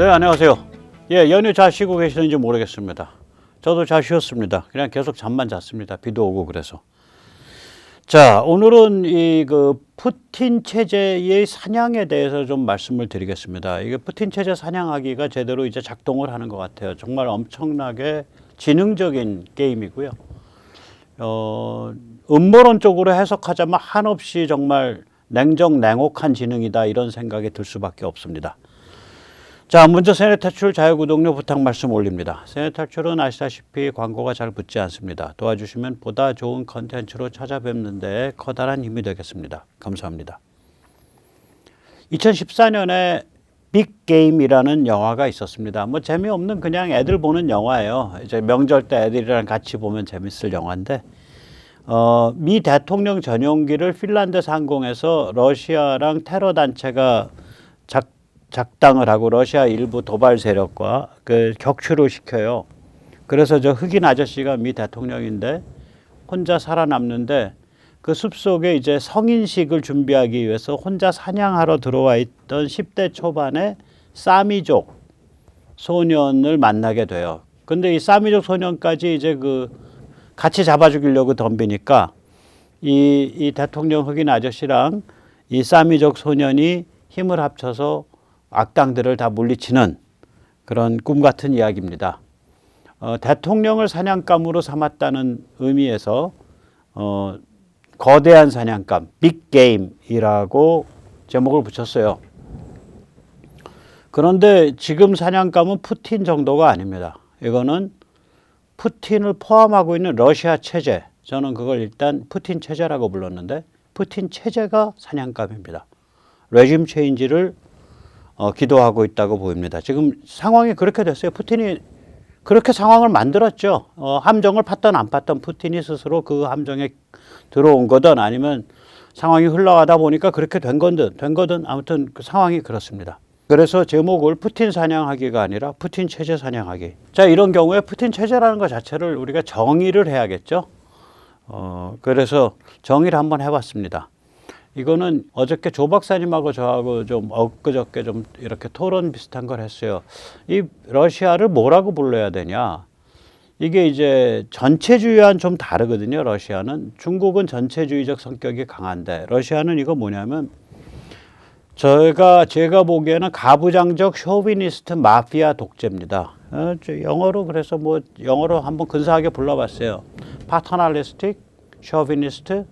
네, 안녕하세요. 예, 연휴 잘 쉬고 계시는지 모르겠습니다. 저도 잘 쉬었습니다. 그냥 계속 잠만 잤습니다. 비도 오고 그래서. 자, 오늘은 푸틴 체제의 사냥에 대해서 좀 말씀을 드리겠습니다. 이게 푸틴 체제 사냥하기가 제대로 이제 작동을 하는 것 같아요. 정말 엄청나게 지능적인 게임이고요. 음모론적으로 해석하자면 한없이 정말 냉혹한 지능이다 이런 생각이 들 수밖에 없습니다. 자, 먼저 세뇌탈출 자유구독료 부탁 말씀 올립니다. 세뇌탈출은 아시다시피 광고가 잘 붙지 않습니다. 도와주시면 보다 좋은 컨텐츠로 찾아뵙는 데 커다란 힘이 되겠습니다. 감사합니다. 2014년에 빅게임이라는 영화가 있었습니다. 뭐 재미없는 그냥 애들 보는 영화예요. 이제 명절 때 애들이랑 같이 보면 재밌을 영화인데 미 대통령 전용기를 핀란드 상공에서 러시아랑 테러 단체가 작당을 하고 러시아 일부 도발 세력과 격추를 시켜요. 그래서 저 흑인 아저씨가 미 대통령인데 혼자 살아남는데 그 숲속에 이제 성인식을 준비하기 위해서 혼자 사냥하러 들어와 있던 10대 초반의 사미족 소년을 만나게 돼요. 근데 이 사미족 소년까지 이제 같이 잡아 죽이려고 덤비니까 이 대통령 흑인 아저씨랑 이 사미족 소년이 힘을 합쳐서 악당들을 다 물리치는 그런 꿈 같은 이야기입니다. 대통령을 사냥감으로 삼았다는 의미에서 거대한 사냥감, 빅게임이라고 제목을 붙였어요. 그런데 지금 사냥감은 푸틴 정도가 아닙니다. 이거는 푸틴을 포함하고 있는 러시아 체제, 저는 그걸 일단 푸틴 체제라고 불렀는데 푸틴 체제가 사냥감입니다. 레짐 체인지를 기도하고 있다고 보입니다. 지금 상황이 그렇게 됐어요. 푸틴이 그렇게 상황을 만들었죠. 함정을 팠던 안 팠던 푸틴이 스스로 그 함정에 들어온 거든 아니면 상황이 흘러가다 보니까 그렇게 된 거든 아무튼 그 상황이 그렇습니다. 그래서 제목을 푸틴 사냥하기가 아니라 푸틴 체제 사냥하기. 자, 이런 경우에 푸틴 체제라는 것 자체를 우리가 정의를 해야겠죠. 그래서 정의를 한번 해봤습니다. 이거는 어저께 조 박사님하고 저하고 좀 엊그저께 좀 이렇게 토론 비슷한 걸 했어요. 이 러시아를 뭐라고 불러야 되냐. 이게 이제 전체주의와는 좀 다르거든요. 러시아는. 중국은 전체주의적 성격이 강한데 러시아는 이거 뭐냐면 제가 보기에는 가부장적 쇼비니스트 마피아 독재입니다. 영어로 그래서 영어로 한번 근사하게 불러봤어요. 파터널리스틱, 쇼비니스트,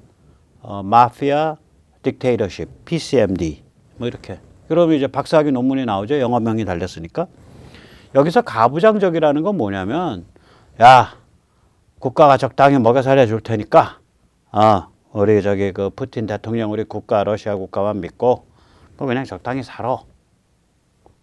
마피아 딕테이터십, PCMD 뭐 이렇게. 그러면 이제 박사학위 논문이 나오죠. 영어명이 달렸으니까. 여기서 가부장적이라는 건 뭐냐면 야, 국가가 적당히 먹여 살려줄 테니까 우리 그 푸틴 대통령 우리 국가 러시아 국가만 믿고 그냥 적당히 살아.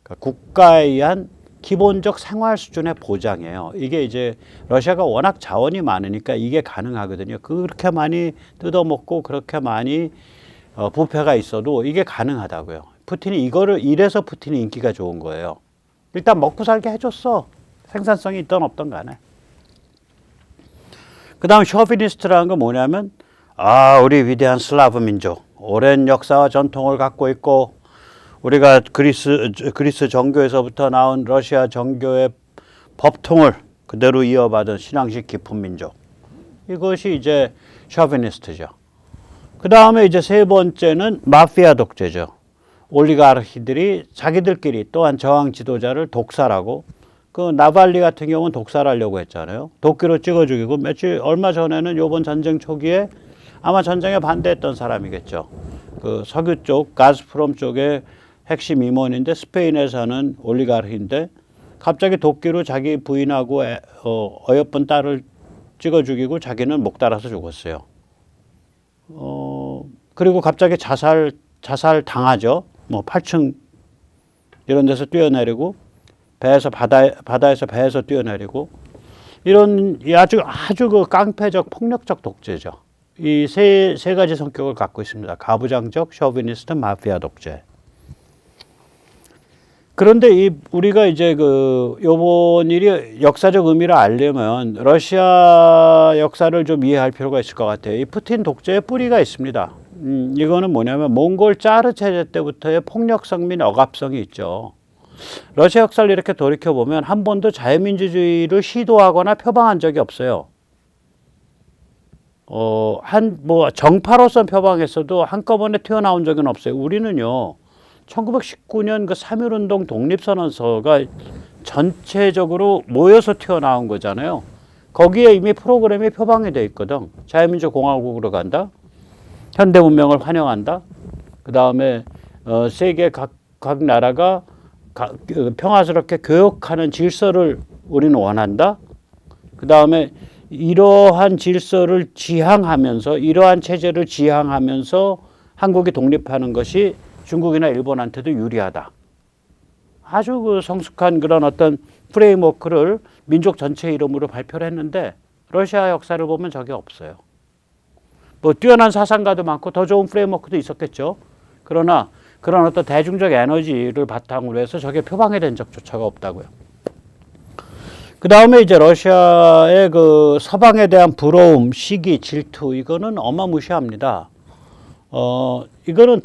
그러니까 국가에 의한 기본적 생활 수준의 보장이에요. 이게 이제 러시아가 워낙 자원이 많으니까 이게 가능하거든요. 그렇게 많이 뜯어먹고 그렇게 많이 부패가 있어도 이게 가능하다고요. 푸틴이 이래서 푸틴이 인기가 좋은 거예요. 일단 먹고 살게 해줬어. 생산성이 있던 없던 간에. 그 다음 쇼비니스트라는 건 뭐냐면 우리 위대한 슬라브 민족, 오랜 역사와 전통을 갖고 있고 우리가 그리스 정교에서부터 나온 러시아 정교의 법통을 그대로 이어받은 신앙식 깊은 민족. 이것이 이제 쇼비니스트죠. 그 다음에 이제 세 번째는 마피아 독재죠. 올리가르히들이 자기들끼리 또한 저항 지도자를 독살하고 그 나발리 같은 경우는 독살하려고 했잖아요. 도끼로 찍어 죽이고 얼마 전에는 이번 전쟁 초기에 아마 전쟁에 반대했던 사람이겠죠. 그 석유 쪽 가스프롬 쪽의 핵심 임원인데 스페인에 사는 올리가르히인데 갑자기 도끼로 자기 부인하고 어여쁜 딸을 찍어 죽이고 자기는 목 달아서 죽었어요. 그리고 갑자기 자살 당하죠. 8층 이런 데서 뛰어내리고 바다에서 배에서 뛰어내리고 이런 아주 그 깡패적 폭력적 독재죠. 이 세 가지 성격을 갖고 있습니다. 가부장적, 쇼비니스트, 마피아 독재. 그런데 우리가 이제 요번 일이 역사적 의미를 알려면 러시아 역사를 좀 이해할 필요가 있을 것 같아요. 이 푸틴 독재의 뿌리가 있습니다. 이거는 뭐냐면 몽골 짜르 체제 때부터의 폭력성 및 억압성이 있죠. 러시아 역사를 이렇게 돌이켜보면 한 번도 자유민주주의를 시도하거나 표방한 적이 없어요. 뭐 정파로서 표방했어도 한꺼번에 튀어나온 적은 없어요. 우리는요, 1919년 그 3.1운동 독립선언서가 전체적으로 모여서 튀어나온 거잖아요. 거기에 이미 프로그램이 표방이 돼 있거든. 자유민주공화국으로 간다. 현대문명을 환영한다. 그 다음에 세계 각 나라가 평화스럽게 교역하는 질서를 우리는 원한다. 그 다음에 이러한 질서를 지향하면서, 이러한 체제를 지향하면서 한국이 독립하는 것이 중국이나 일본한테도 유리하다. 아주 그 성숙한 그런 어떤 프레임워크를 민족 전체 이름으로 발표를 했는데, 러시아 역사를 보면 저게 없어요. 뭐 뛰어난 사상가도 많고 더 좋은 프레임워크도 있었겠죠. 그러나 그런 어떤 대중적 에너지를 바탕으로 해서 저게 표방이 된 적조차가 없다고요. 그 다음에 이제 러시아의 그 서방에 대한 부러움, 시기, 질투, 이거는 어마무시합니다. 이거는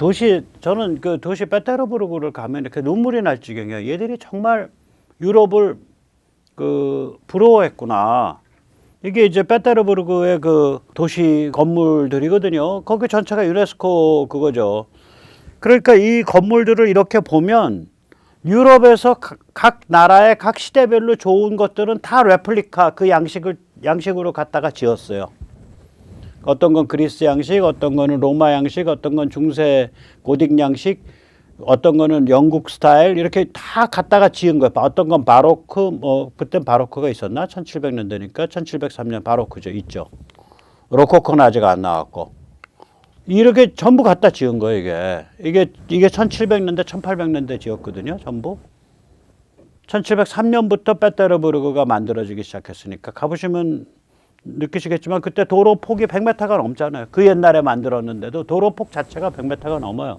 저는 그 도시 페테르부르크를 가면 이렇게 눈물이 날 지경이에요. 얘들이 정말 유럽을 그 부러워했구나. 이게 이제 페테르부르크의 그 도시 건물들이거든요. 거기 전체가 유네스코 그거죠. 그러니까 이 건물들을 이렇게 보면 유럽에서 각 나라의 각 시대별로 좋은 것들은 다 레플리카 그 양식으로 갖다가 지었어요. 어떤 건 그리스 양식, 어떤 거는 로마 양식, 어떤 건 중세 고딕 양식, 어떤 거는 영국 스타일, 이렇게 다 갖다가 지은 거예요. 어떤 건 바로크, 그땐 바로크가 있었나? 1700년대니까 1703년 바로크죠. 있죠. 로코코는 아직 안 나왔고. 이렇게 전부 갖다 지은 거예요, 이게 1700년대, 1800년대 지었거든요, 전부. 1703년부터 페테르부르크가 만들어지기 시작했으니까 가보시면 느끼시겠지만 그때 도로 폭이 100m가 넘잖아요. 그 옛날에 만들었는데도 도로 폭 자체가 100m가 넘어요.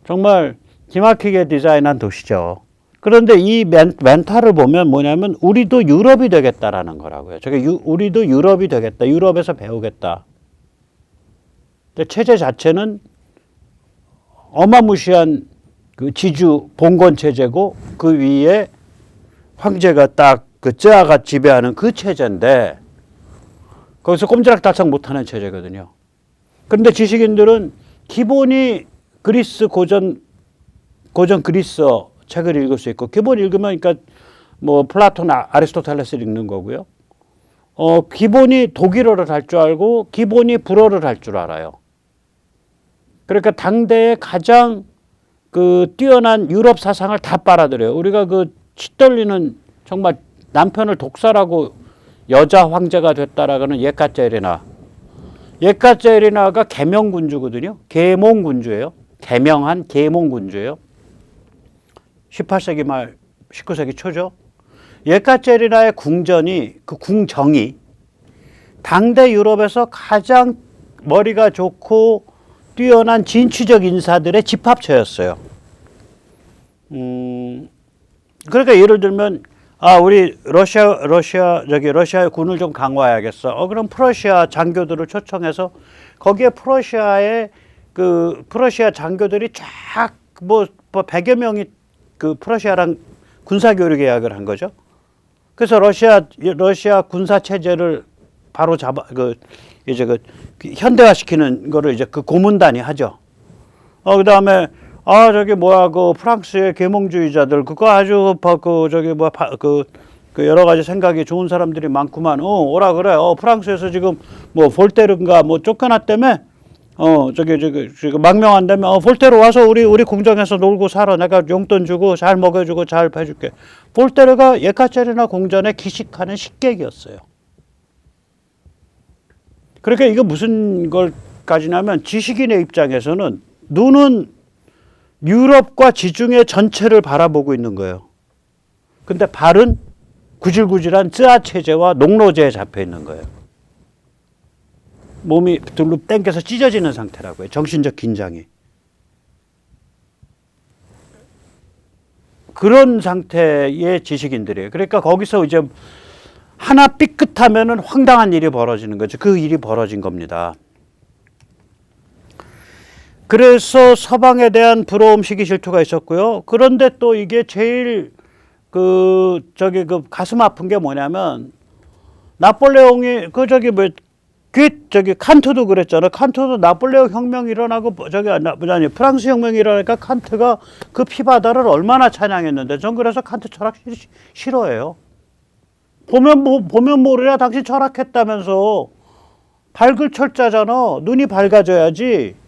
정말 기막히게 디자인한 도시죠. 그런데 이 멘탈을 보면 뭐냐면 우리도 유럽이 되겠다라는 거라고요. 저게 우리도 유럽이 되겠다. 유럽에서 배우겠다. 체제 자체는 어마무시한 그 지주 봉건 체제고 그 위에 황제가 딱 그 쯔아가 지배하는 그 체제인데 거기서 꼼지락달싹 못하는 체제거든요. 그런데 지식인들은 기본이 그리스 고전 그리스어 책을 읽을 수 있고, 기본 읽으면 그러니까 뭐 플라톤, 아리스토텔레스를 읽는 거고요. 기본이 독일어를 할 줄 알고 기본이 불어를 할 줄 알아요. 그러니까 당대의 가장 그 뛰어난 유럽 사상을 다 빨아들여요. 우리가 그 치떨리는 정말 남편을 독살하고 여자 황제가 됐다라고는 예카제리나가 계명군주거든요. 계몽군주예요. 계명한 계몽군주예요. 18세기 말 19세기 초죠. 예카제리나의 궁전이 그 궁정이 당대 유럽에서 가장 머리가 좋고 뛰어난 진취적 인사들의 집합처였어요. 그러니까 예를 들면 우리 러시아의 군을 좀 강화해야겠어. 그럼 프러시아 장교들을 초청해서 거기에 프러시아 장교들이 쫙 뭐 100여 명이 그 프러시아랑 군사 교류 계약을 한 거죠. 그래서 러시아 군사 체제를 바로 이제 현대화시키는 거를 이제 그 고문단이 하죠. 그다음에 저기 그 프랑스의 계몽주의자들 그거 아주 그 여러 가지 생각이 좋은 사람들이 많구만. 오라 그래. 프랑스에서 지금 뭐 볼테르인가 뭐 쫓겨났다며. 저기 망명한다며. 볼테르 와서 우리 궁정에서 놀고 살아. 내가 용돈 주고 잘 먹여주고 잘 해줄게. 볼테르가 예카제리나 궁전에 기식하는 식객이었어요. 그러니까 이거 무슨 걸까지냐면 지식인의 입장에서는 눈은 유럽과 지중해 전체를 바라보고 있는 거예요. 근데 발은 구질구질한 쯔아 체제와 농로제에 잡혀 있는 거예요. 몸이 둘로 땡겨서 찢어지는 상태라고요. 정신적 긴장이. 그런 상태의 지식인들이에요. 그러니까 거기서 이제 하나 삐끗하면은 황당한 일이 벌어지는 거죠. 그 일이 벌어진 겁니다. 그래서 서방에 대한 부러움, 시기, 질투가 있었고요. 그런데 또 이게 제일 그 가슴 아픈 게 뭐냐면 나폴레옹이 칸트도 그랬잖아. 칸트도 나폴레옹 혁명이 일어나고 프랑스 혁명이 일어나니까 칸트가 그 피바다를 얼마나 찬양했는데 전 그래서 칸트 철학 싫어해요. 보면 모르냐 당신 철학했다면서. 밝을 철자잖아. 눈이 밝아져야지.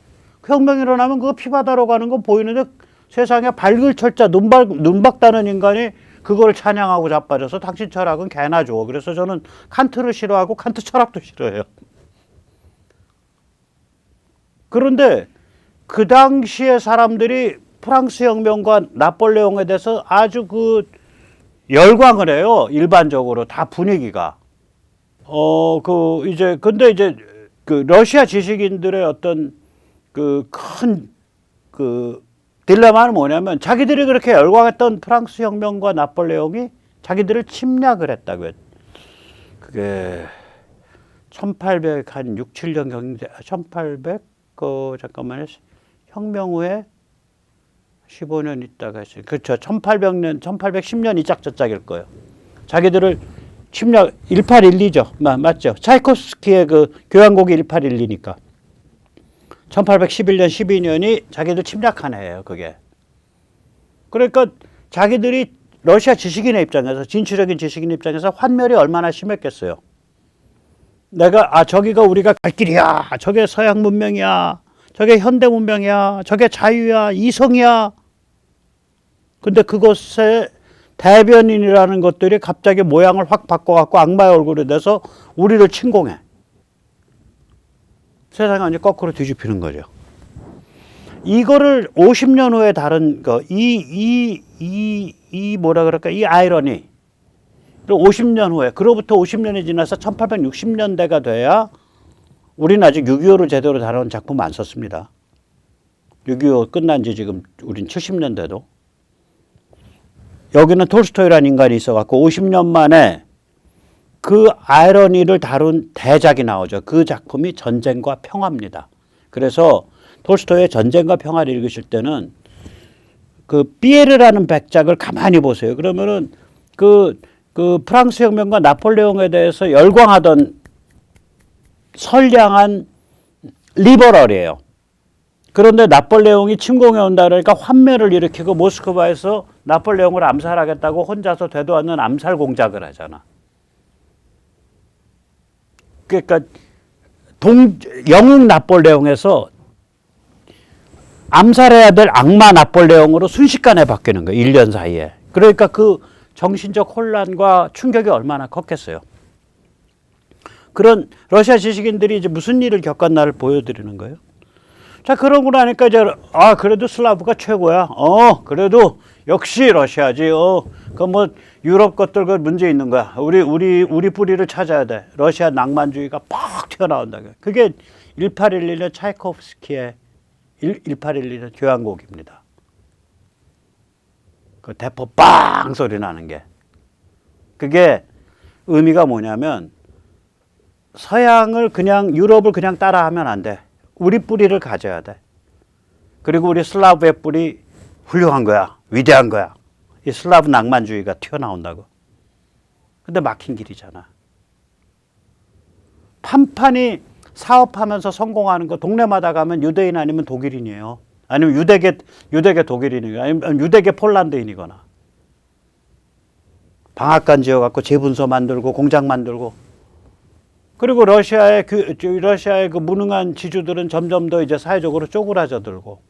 혁명이 일어나면 그거 피바다로 가는 거 보이는데 세상에 밝을 철자 눈박다는 인간이 그걸 찬양하고 자빠져서 당신 철학은 개나 줘. 그래서 저는 칸트를 싫어하고 칸트 철학도 싫어해요. 그런데 그 당시에 사람들이 프랑스 혁명과 나폴레옹에 대해서 아주 열광을 해요. 일반적으로 다 분위기가. 근데 이제 러시아 지식인들의 어떤 큰 딜레마는 뭐냐면 자기들이 그렇게 열광했던 프랑스 혁명과 나폴레옹이 자기들을 침략을 했다고요. 그게 1806, 7년 경제, 1800, 혁명 후에 15년 있다가 했어요. 그렇죠. 1800년, 1810년 이짝저짝일 거예요. 자기들을 침략, 1812죠. 맞죠. 차이코스키의 교향곡이 1812니까. 1811년, 12년이 자기들 침략한 해예요, 그게. 그러니까 자기들이 러시아 지식인의 입장에서, 진취적인 지식인의 입장에서 환멸이 얼마나 심했겠어요. 저기가 우리가 갈 길이야. 저게 서양 문명이야. 저게 현대 문명이야. 저게 자유야. 이성이야. 근데 그것의 대변인이라는 것들이 갑자기 모양을 확 바꿔갖고 악마의 얼굴이 돼서 우리를 침공해. 세상이 완전 거꾸로 뒤집히는 거죠. 이거를 50년 후에 다른 이 아이러니. 50년 후에, 그로부터 50년이 지나서 1860년대가 돼야 우리는 아직 6.25를 제대로 다룬 작품 안 썼습니다. 6.25 끝난 지 지금 우린 70년 돼도. 여기는 톨스토이라는 인간이 있어갖고 50년 만에 그 아이러니를 다룬 대작이 나오죠. 그 작품이 전쟁과 평화입니다. 그래서 톨스토이의 전쟁과 평화를 읽으실 때는 피에르라는 백작을 가만히 보세요. 그러면은 프랑스 혁명과 나폴레옹에 대해서 열광하던 선량한 리버럴이에요. 그런데 나폴레옹이 침공해 온다 그러니까 환멸을 일으키고 모스크바에서 나폴레옹을 암살하겠다고 혼자서 되도 않는 암살 공작을 하잖아. 그러니까 영웅 나폴레옹에서 암살해야 될 악마 나폴레옹으로 순식간에 바뀌는 거예요. 1년 사이에. 그러니까 그 정신적 혼란과 충격이 얼마나 컸겠어요. 그런 러시아 지식인들이 이제 무슨 일을 겪었나를 보여드리는 거예요. 자, 그러고 나니까 이제 그래도 슬라브가 최고야. 그래도 역시 러시아지. 유럽 것들 문제 있는 거야. 우리 뿌리를 찾아야 돼. 러시아 낭만주의가 팍 튀어나온다. 그게 1811년 차이코프스키의 1812년 교향곡입니다. 그 대포 빵 소리 나는 게. 그게 의미가 뭐냐면 유럽을 그냥 따라하면 안 돼. 우리 뿌리를 가져야 돼. 그리고 우리 슬라브의 뿌리 훌륭한 거야. 위대한 거야. 이 슬라브 낭만주의가 튀어나온다고. 근데 막힌 길이잖아. 판판이 사업하면서 성공하는 거 동네마다 가면 유대인 아니면 독일인이에요. 아니면 유대계 독일인이거나 아니면 유대계 폴란드인이거나. 방앗간 지어갖고 재분소 만들고 공장 만들고. 그리고 러시아의 그 무능한 지주들은 점점 더 이제 사회적으로 쪼그라져들고.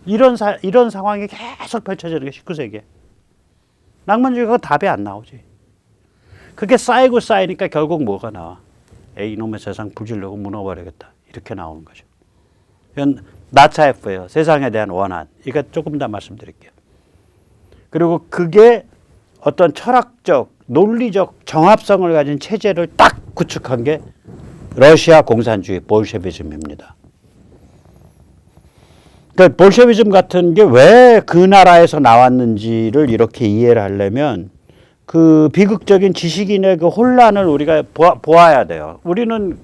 이런 상황이 계속 펼쳐지는 게 19세기에. 낭만주의가 답이 안 나오지. 그게 쌓이니까 결국 뭐가 나와? 이놈의 세상 불질르고 무너버리겠다. 이렇게 나오는 거죠. 이건 나차예프예요. 세상에 대한 원한. 이거 조금 더 말씀드릴게요. 그리고 그게 어떤 철학적, 논리적 정합성을 가진 체제를 딱 구축한 게 러시아 공산주의 볼셰비즘입니다. 그러니까 볼셰비즘 같은 게 왜 그 나라에서 나왔는지를 이렇게 이해를 하려면 그 비극적인 지식인의 그 혼란을 우리가 보아야 돼요. 우리는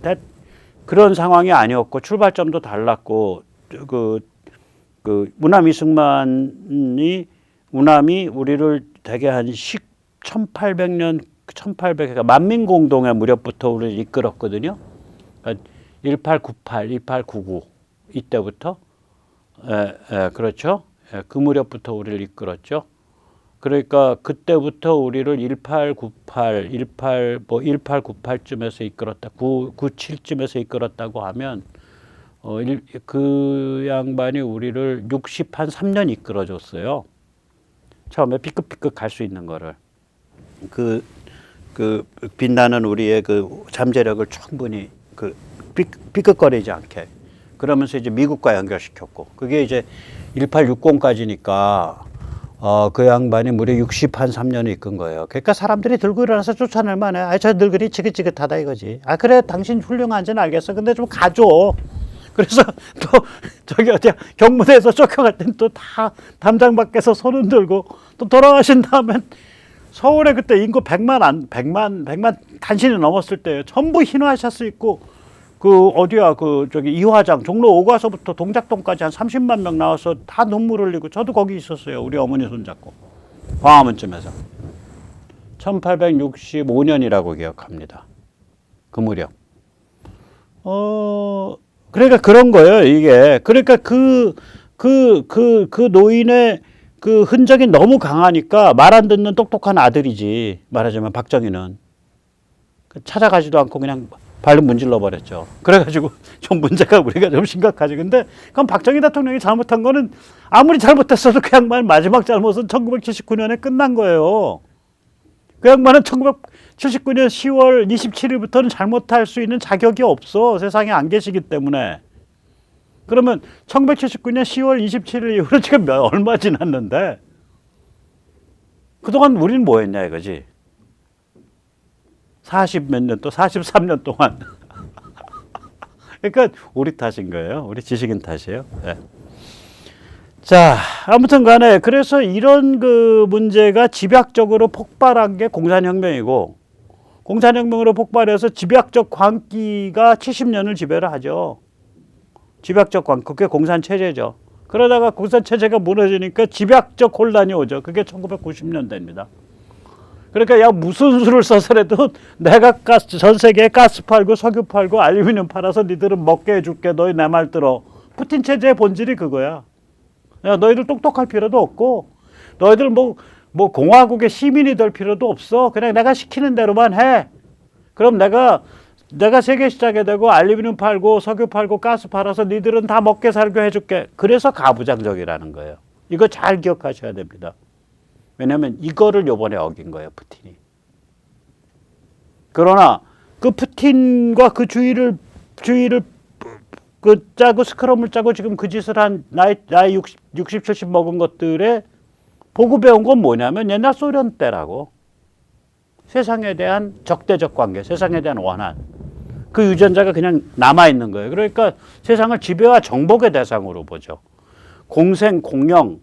그런 상황이 아니었고 출발점도 달랐고 그 우남 이승만이 우남이 우리를 대개 한 1800년 1800그러니까 만민공동의 무렵부터 우리를 이끌었거든요. 그러니까 1898, 1899 이때부터 그렇죠. 그 무렵부터 우리를 이끌었죠. 그러니까 그때부터 우리를 1898, 1898쯤에서 이끌었다, 97쯤에서 이끌었다고 하면 그 양반이 우리를 63년 이끌어줬어요. 처음에 삐끗삐끗 갈 수 있는 거를 그 빛나는 우리의 그 잠재력을 충분히 그 삐끗거리지 않게 그러면서 이제 미국과 연결시켰고 그게 이제 1860까지니까 그 양반이 무려 63년을 이끈 거예요. 그러니까 사람들이 들고 일어나서 쫓아낼 만해. 아, 저 늙은이 지긋지긋하다 이거지. 아, 그래 당신 훌륭한지는 알겠어. 근데 좀 가줘. 그래서 또 저기 어디야 경무대에서 쫓겨갈 땐 또 다 담장 밖에서 손 흔들고 또 돌아가신 다음엔 서울에 그때 인구 100만 단신이 넘었을 때 전부 흰화셔츠 입고 그 어디야 그 저기 이화장 종로 5가서부터 동작동까지 한 30만 명 나와서 다 눈물 흘리고 저도 거기 있었어요. 우리 어머니 손잡고 광화문쯤에서 1865년이라고 기억합니다. 그 무렵. 그러니까 그런 거예요. 이게 그러니까 그 노인의 그 흔적이 너무 강하니까 말 안 듣는 똑똑한 아들이지. 말하자면 박정희는 찾아가지도 않고 그냥 발로 문질러 버렸죠. 그래가지고 좀 문제가 우리가 좀 심각하지. 근데 그럼 박정희 대통령이 잘못한 거는 아무리 잘못했어도 그 양반 마지막 잘못은 1979년에 끝난 거예요. 그 양반은 1979년 10월 27일부터는 잘못할 수 있는 자격이 없어. 세상에 안 계시기 때문에. 그러면 1979년 10월 27일 이후로 지금 얼마 지났는데 그동안 우리는 뭐 했냐 이거지. 40몇 년 또 43년 동안. 그러니까 우리 탓인 거예요. 우리 지식인 탓이에요. 네. 자, 아무튼 간에 그래서 이런 그 문제가 집약적으로 폭발한 게 공산혁명이고 공산혁명으로 폭발해서 집약적 광기가 70년을 지배를 하죠. 집약적 광기, 그게 공산체제죠. 그러다가 공산체제가 무너지니까 집약적 혼란이 오죠. 그게 1990년대입니다. 그러니까 야 무슨 수를 써서라도 내가 전 세계에 가스 팔고 석유 팔고 알루미늄 팔아서 니들은 먹게 해줄게. 너희 내 말 들어. 푸틴 체제의 본질이 그거야. 야 너희들 똑똑할 필요도 없고 너희들 뭐 공화국의 시민이 될 필요도 없어. 그냥 내가 시키는 대로만 해. 그럼 내가 세계 시장에 되고 알루미늄 팔고 석유 팔고 가스 팔아서 니들은 다 먹게 살게 해줄게. 그래서 가부장적이라는 거예요. 이거 잘 기억하셔야 됩니다. 왜냐하면 이거를 요번에 어긴 거예요, 푸틴이. 그러나 그 푸틴과 그 주의를 그 짜고 스크럼을 짜고 지금 그 짓을 한 나이 60, 70 먹은 것들에 보고 배운 건 뭐냐면 옛날 소련 때라고. 세상에 대한 적대적 관계, 세상에 대한 원한. 그 유전자가 그냥 남아있는 거예요. 그러니까 세상을 지배와 정복의 대상으로 보죠. 공생, 공영의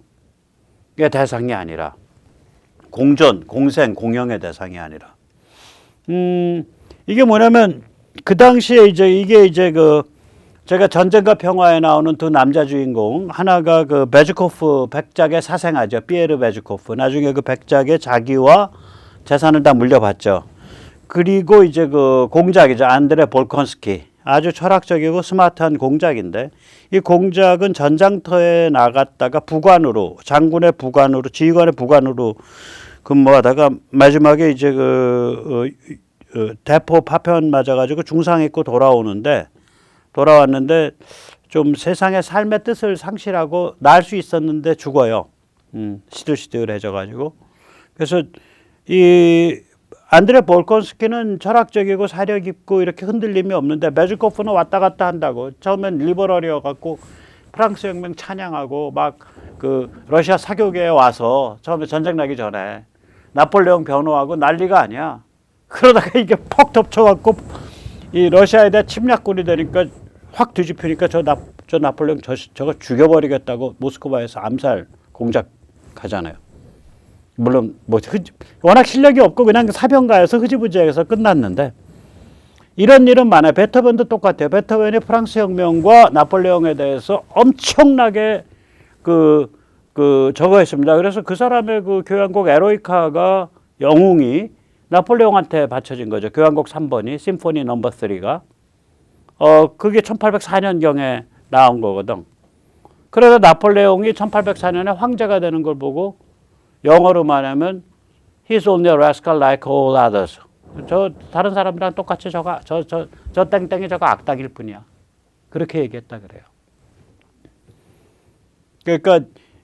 대상이 아니라 공존, 공생, 공영의 대상이 아니라. 이게 뭐냐면 그 당시에 이게 제가 전쟁과 평화에 나오는 두 남자 주인공 하나가 그 베즈코프 백작의 사생아죠. 피에르 베즈코프. 나중에 그 백작의 자기와 재산을 다 물려받죠. 그리고 이제 그 공작이죠. 안드레 볼콘스키. 아주 철학적이고 스마트한 공작인데 이 공작은 전장터에 나갔다가 부관으로 장군의 부관으로 지휘관의 부관으로 근무하다가 마지막에 이제 대포 파편 맞아가지고 중상 입고 돌아왔는데 좀 세상의 삶의 뜻을 상실하고 날 수 있었는데 죽어요. 시들시들해져가지고. 그래서 이 안드레 볼콘스키는 철학적이고 사려 깊고 이렇게 흔들림이 없는데 베즈코프는 왔다 갔다 한다고. 처음엔 리버럴이어갖고 프랑스 혁명 찬양하고 막 그 러시아 사교계에 와서 처음에 전쟁 나기 전에 나폴레옹 변호하고 난리가 아니야. 그러다가 이게 퍽 덮쳐갖고 이 러시아에 대한 침략군이 되니까 확 뒤집히니까 저 나폴레옹 저거 죽여버리겠다고 모스크바에서 암살 공작 가잖아요. 물론 워낙 실력이 없고 그냥 사병가여서 흐지부지해서 끝났는데 이런 일은 많아요. 베토벤도 똑같아요. 베토벤이 프랑스 혁명과 나폴레옹에 대해서 엄청나게 저거 했습니다. 그래서 그 사람의 그 교향곡 에로이카가 영웅이 나폴레옹한테 바쳐진 거죠. 교향곡 3번이 심포니 넘버 3가 그게 1804년경에 나온 거거든. 그래서 나폴레옹이 1804년에 황제가 되는 걸 보고 영어로 말하면 He's only a rascal like all others. 저 다른 사람들랑 똑같이 저 땡땡이 저거 악당일 뿐이야. 그렇게 얘기했다 그래요. 그러니까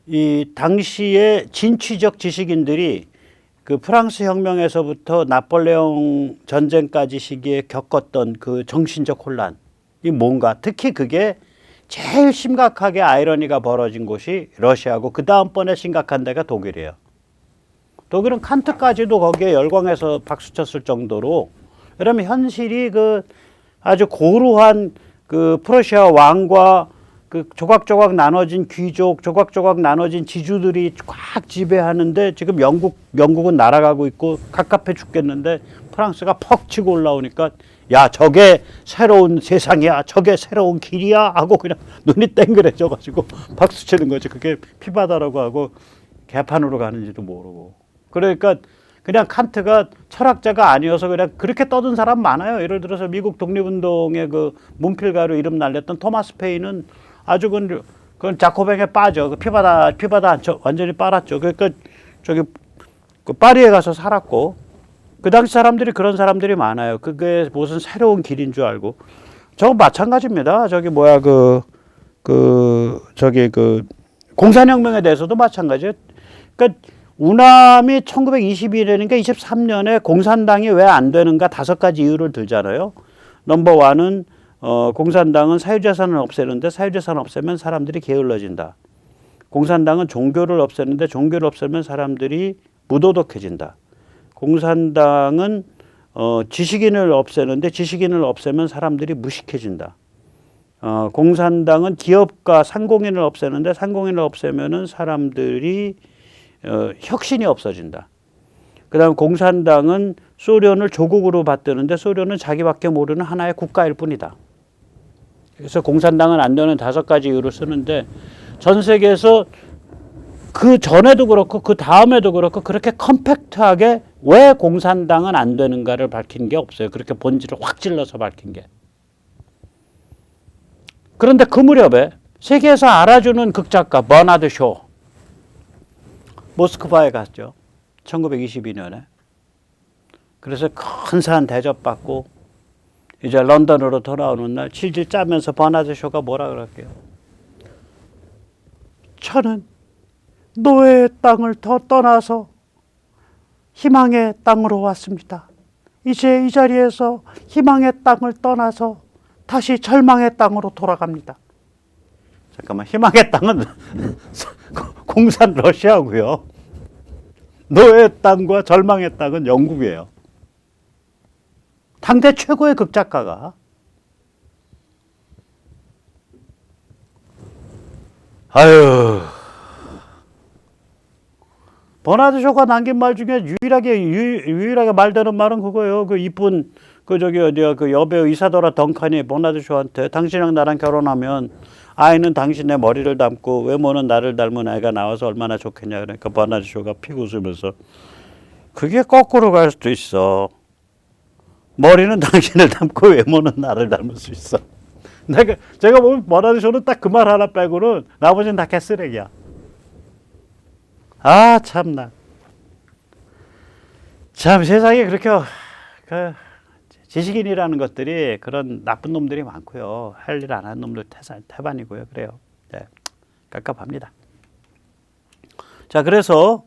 이 당시의 진취적 지식인들이 그 프랑스 혁명에서부터 나폴레옹 전쟁까지 시기에 겪었던 그 정신적 혼란이 뭔가, 특히 그게 제일 심각하게 아이러니가 벌어진 곳이 러시아고 그 다음번에 심각한 데가 독일이에요. 독일은 칸트까지도 거기에 열광해서 박수쳤을 정도로, 그러면 현실이 그 아주 고루한 그 프러시아 왕과 그 조각조각 나눠진 귀족, 조각조각 나눠진 지주들이 꽉 지배하는데 지금 영국은 날아가고 있고 갑갑해 죽겠는데 프랑스가 퍽 치고 올라오니까 야, 저게 새로운 세상이야, 저게 새로운 길이야 하고 그냥 눈이 땡그레져 가지고 박수 치는 거지. 그게 피바다라고 하고 개판으로 가는지도 모르고. 그러니까 그냥 칸트가 철학자가 아니어서 그냥 그렇게 떠든 사람 많아요. 예를 들어서 미국 독립운동의 그 문필가로 이름 날렸던 토마스 페인은 아주 그건 자코뱅에 빠져. 그 피바다 완전히 빨았죠. 그러니까 저기 그 파리에 가서 살았고, 그 당시 사람들이 그런 사람들이 많아요. 그게 무슨 새로운 길인 줄 알고. 저거 마찬가지입니다. 저기 뭐야 저기 공산혁명에 대해서도 마찬가지예요. 그러니까 우남이 1922년인가 23년에 공산당이 왜 안 되는가 5가지 이유를 들잖아요. 넘버 원은 공산당은 사유재산을 없애는데 사유재산 없애면 사람들이 게을러진다. 공산당은 종교를 없애는데 종교를 없애면 사람들이 무도덕해진다. 공산당은 지식인을 없애는데 지식인을 없애면 사람들이 무식해진다. 공산당은 기업가 상공인을 없애는데 상공인을 없애면은 사람들이 혁신이 없어진다. 그 다음 공산당은 소련을 조국으로 받드는데 소련은 자기밖에 모르는 하나의 국가일 뿐이다. 그래서 공산당은 안 되는 5가지 이유를 쓰는데 전 세계에서 그 전에도 그렇고 그 다음에도 그렇고 그렇게 컴팩트하게 왜 공산당은 안 되는가를 밝힌 게 없어요. 그렇게 본질을 확 찔러서 밝힌 게. 그런데 그 무렵에 세계에서 알아주는 극작가 버나드 쇼 모스크바에 갔죠. 1922년에. 그래서 큰 산 대접받고 이제 런던으로 돌아오는 날 질질 짜면서 버나드 쇼가 뭐라 그럴게요. 저는 노예의 땅을 더 떠나서 희망의 땅으로 왔습니다. 이제 이 자리에서 희망의 땅을 떠나서 다시 절망의 땅으로 돌아갑니다. 잠깐만, 희망의 땅은 공산 러시아고요. 노예의 땅과 절망의 땅은 영국이에요. 당대 최고의 극작가가. 아유, 버나드 쇼가 남긴 말 중에 유일하게 말되는 말은 그거예요. 그 이쁜 그 여배우 이사도라 덩칸이 버나드 쇼한테 당신이랑 나랑 결혼하면 아이는 당신의 머리를 닮고 외모는 나를 닮은 아이가 나와서 얼마나 좋겠냐. 그러니까 버나드 쇼가 피고 웃으면서 그게 거꾸로 갈 수도 있어. 머리는 당신을 닮고 외모는 나를 닮을 수 있어. 제가 보면 버나드 쇼는 딱 그 말 하나 빼고는 나머지는 다 개쓰레기야. 아, 참나. 참 세상에 그렇게 지식인이라는 것들이 그런 나쁜 놈들이 많고요. 할 일 안 하는 놈들 태반이고요. 그래요. 네, 깝깝합니다. 자, 그래서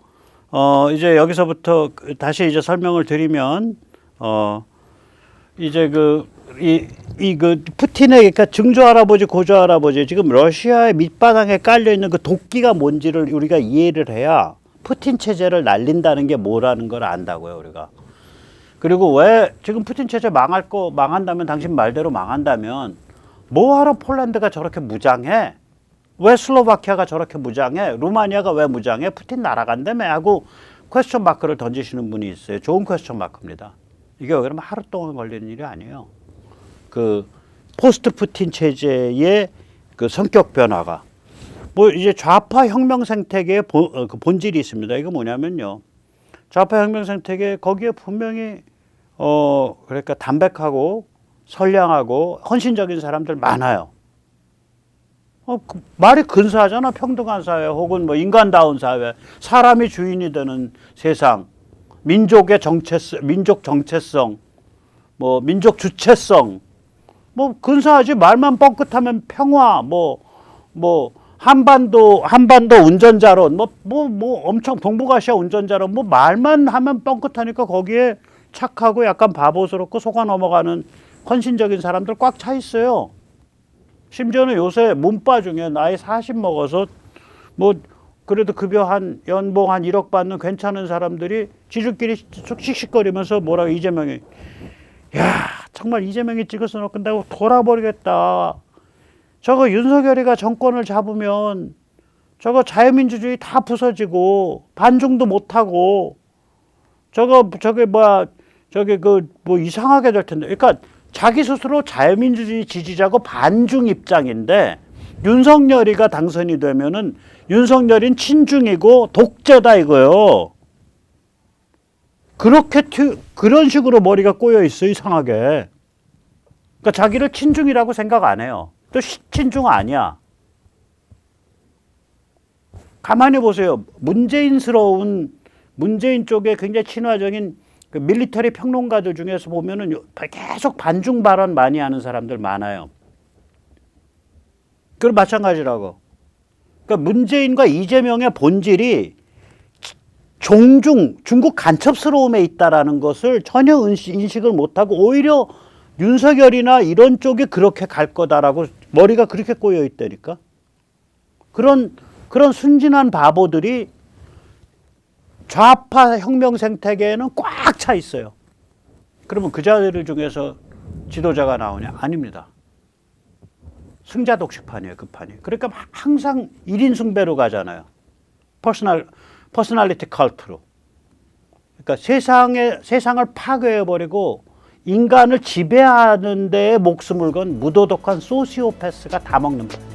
이제 여기서부터 다시 이제 설명을 드리면 이제 그 푸틴의, 그러니까 증조 할아버지, 고조 할아버지, 지금 러시아의 밑바닥에 깔려 있는 그 도끼가 뭔지를 우리가 이해를 해야 푸틴 체제를 날린다는 게 뭐라는 걸 안다고요, 우리가. 그리고 왜 지금 푸틴 체제 망한다면, 당신 말대로 망한다면 뭐하러 폴란드가 저렇게 무장해? 왜 슬로바키아가 저렇게 무장해? 루마니아가 왜 무장해? 푸틴 날아간다며 하고 퀘스천 마크를 던지시는 분이 있어요. 좋은 퀘스천 마크입니다. 이게 그러면 하루 동안 걸리는 일이 아니에요. 그 포스트 푸틴 체제의 그 성격 변화가, 뭐 이제 좌파 혁명 생태계의 그 본질이 있습니다. 이거 뭐냐면요. 좌파 혁명 생태계 거기에 분명히 그러니까 담백하고 선량하고 헌신적인 사람들 많아요. 말이 근사하잖아. 평등한 사회 혹은 뭐 인간다운 사회, 사람이 주인이 되는 세상, 민족의 정체성, 민족 정체성, 뭐 민족 주체성, 뭐 근사하지. 말만 뻥끗하면 평화, 뭐 한반도 운전자론, 뭐 엄청 동북아시아 운전자론, 뭐 말만 하면 뻥끗하니까 거기에 착하고 약간 바보스럽고 속아 넘어가는 헌신적인 사람들 꽉 차 있어요. 심지어는 요새 문바 중에 나이 40 먹어서 뭐 그래도 급여 연봉 한 1억 받는 괜찮은 사람들이 지들끼리 씩씩거리면서 뭐라고 이재명이 야 정말 이재명이 찍어서 놓는다고 돌아버리겠다. 저거 윤석열이가 정권을 잡으면 저거 자유민주주의 다 부서지고 반중도 못하고 저게 뭐 이상하게 될 텐데. 그러니까 자기 스스로 자유민주주의 지지자고 반중 입장인데 윤석열이가 당선이 되면은 윤석열인 친중이고 독재다 이거요. 그런 식으로 머리가 꼬여 있어 이상하게. 그러니까 자기를 친중이라고 생각 안 해요. 또 친중 아니야. 가만히 보세요. 문재인 쪽에 굉장히 친화적인 그 밀리터리 평론가들 중에서 보면은 계속 반중 발언 많이 하는 사람들 많아요. 그럼 마찬가지라고. 그러니까 문재인과 이재명의 본질이 중국 간첩스러움에 있다라는 것을 전혀 인식을 못하고 오히려 윤석열이나 이런 쪽이 그렇게 갈 거다라고 머리가 그렇게 꼬여 있다니까. 그런 순진한 바보들이 좌파 혁명 생태계에는 꽉 차 있어요. 그러면 그 자들 중에서 지도자가 나오냐? 아닙니다. 승자 독식판이에요, 그 판이. 그러니까 항상 1인 숭배로 가잖아요. 퍼스널리티 컬트로. 그러니까 세상을 파괴해버리고 인간을 지배하는 데에 목숨을 건 무도덕한 소시오패스가 다 먹는 거예요.